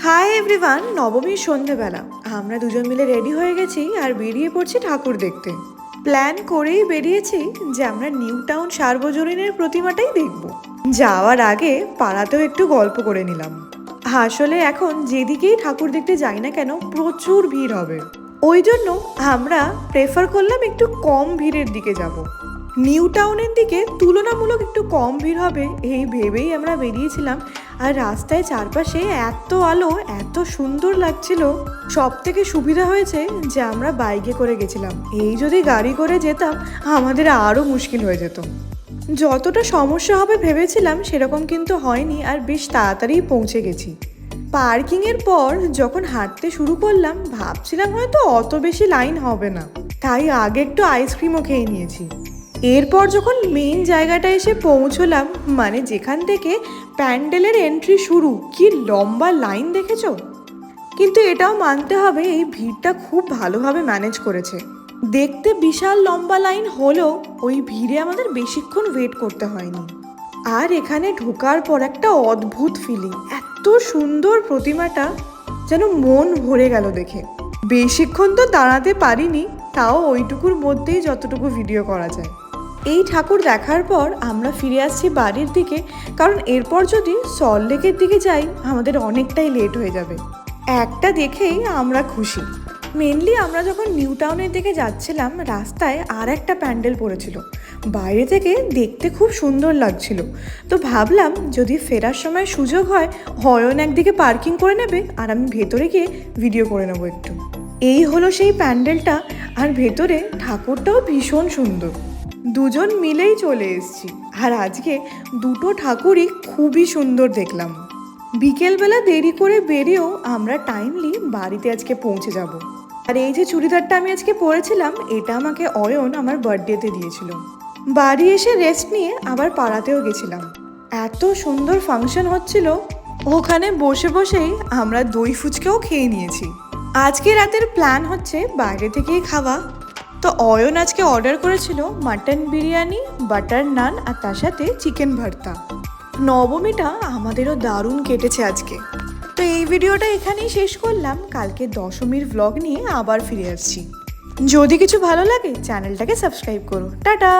Hi everyone, নবমীর সন্ধেবেলা আমরা দুজন মিলে রেডি হয়ে গেছি আর বেরিয়ে পড়ছি ঠাকুর দেখতে। প্ল্যান করেই বেরিয়েছি যে আমরা নিউ টাউন সার্বজনীনের প্রতিমাটাই দেখব। যাওয়ার আগে পাড়াতেও একটু গল্প করে নিলাম। আসলে এখন যেদিকেই ঠাকুর দেখতে যাই না কেন প্রচুর ভিড় হবে, ওই জন্য আমরা প্রেফার করলাম একটু কম ভিড়ের দিকে যাব। নিউ টাউনের দিকে তুলনামূলক একটু কম ভিড় হবে এই ভেবেই আমরা বেরিয়েছিলাম। আর রাস্তায় চারপাশে এত আলো, এত সুন্দর লাগছিল। সব থেকে সুবিধা হয়েছে যে আমরা বাইকে করে গেছিলাম। এই যদি গাড়ি করে যেতাম আমাদের আরও মুশকিল হয়ে যেত। যতটা সমস্যা হবে ভেবেছিলাম সেরকম কিন্তু হয়নি, আর বেশ তাড়াতাড়ি পৌঁছে গেছি। পার্কিংয়ের পর যখন হাঁটতে শুরু করলাম ভাবছিলাম হয়তো অত বেশি লাইন হবে না, তাই আগে একটু আইসক্রিমও খেয়ে নিয়েছি। এরপর যখন মেইন জায়গাটা এসে পৌঁছলাম, মানে যেখান থেকে প্যান্ডেলের এন্ট্রি শুরু, কি লম্বা লাইন দেখেছো। কিন্তু এটাও মানতে হবে এই ভিড়টা খুব ভালোভাবে ম্যানেজ করেছে। দেখতে বিশাল লম্বা লাইন হলেও ওই ভিড়ে আমাদের বেশিক্ষণ ওয়েট করতে হয়নি। আর এখানে ঢোকার পর একটা অদ্ভুত ফিলিং, এত সুন্দর প্রতিমাটা, যেন মন ভরে গেল দেখে। বেশিক্ষণ তো দাঁড়াতে পারিনি, তাও ওইটুকুর মধ্যেই যতটুকু ভিডিও করা যায়। এই ঠাকুর দেখার পর আমরা ফিরে আসছি বাড়ির দিকে, কারণ এরপর যদি সল্টলেকের দিকে যাই আমাদের অনেকটাই লেট হয়ে যাবে। একটা দেখেই আমরা খুশি। মেনলি আমরা যখন নিউ টাউনের দিকে যাচ্ছিলাম রাস্তায় আর একটা প্যান্ডেল পড়েছিল, বাইরে থেকে দেখতে খুব সুন্দর লাগছিল। তো ভাবলাম যদি ফেরার সময় সুযোগ হয় হয়ন একদিকে পার্কিং করে নেবে আর আমি ভেতরে গিয়ে ভিডিও করে নেবো একটু। এই হলো সেই প্যান্ডেলটা, আর ভেতরে ঠাকুরটাও ভীষণ সুন্দর। দুজন মিলেই চলে এসেছি, আর আজকে দুটো ঠাকুরই খুবই সুন্দর দেখলাম। বিকেলবেলা দেরি করে বেরিয়েও আমরা টাইমলি বাড়িতে আজকে পৌঁছে যাব। আর এই যে চুড়িদারটা আমি আজকে পরেছিলাম এটা আমাকে অয়ন আমার বার্থডেতে দিয়েছিল। বাড়ি এসে রেস্ট নিয়ে আবার পাড়াতেও গেছিলাম। এত সুন্দর ফাংশন হচ্ছিল, ওখানে বসে বসেই আমরা দই ফুচকাও খেয়ে নিয়েছি। আজকে রাতের প্ল্যান হচ্ছে বাইরে থেকেই খাওয়া। তো অয়ন আজকে অর্ডার করেছিল মাটন বিরিয়ানি, বাটার নান আর তার সাথে চিকেন ভর্তা। নবমীটা আমাদেরও দারুণ কেটেছে আজকে। তো এই ভিডিওটা এখানেই শেষ করলাম, কালকে দশমীর ভ্লগ নিয়ে আবার ফিরে আসছি। যদি কিছু ভালো লাগে চ্যানেলটাকে সাবস্ক্রাইব করো। টাটা।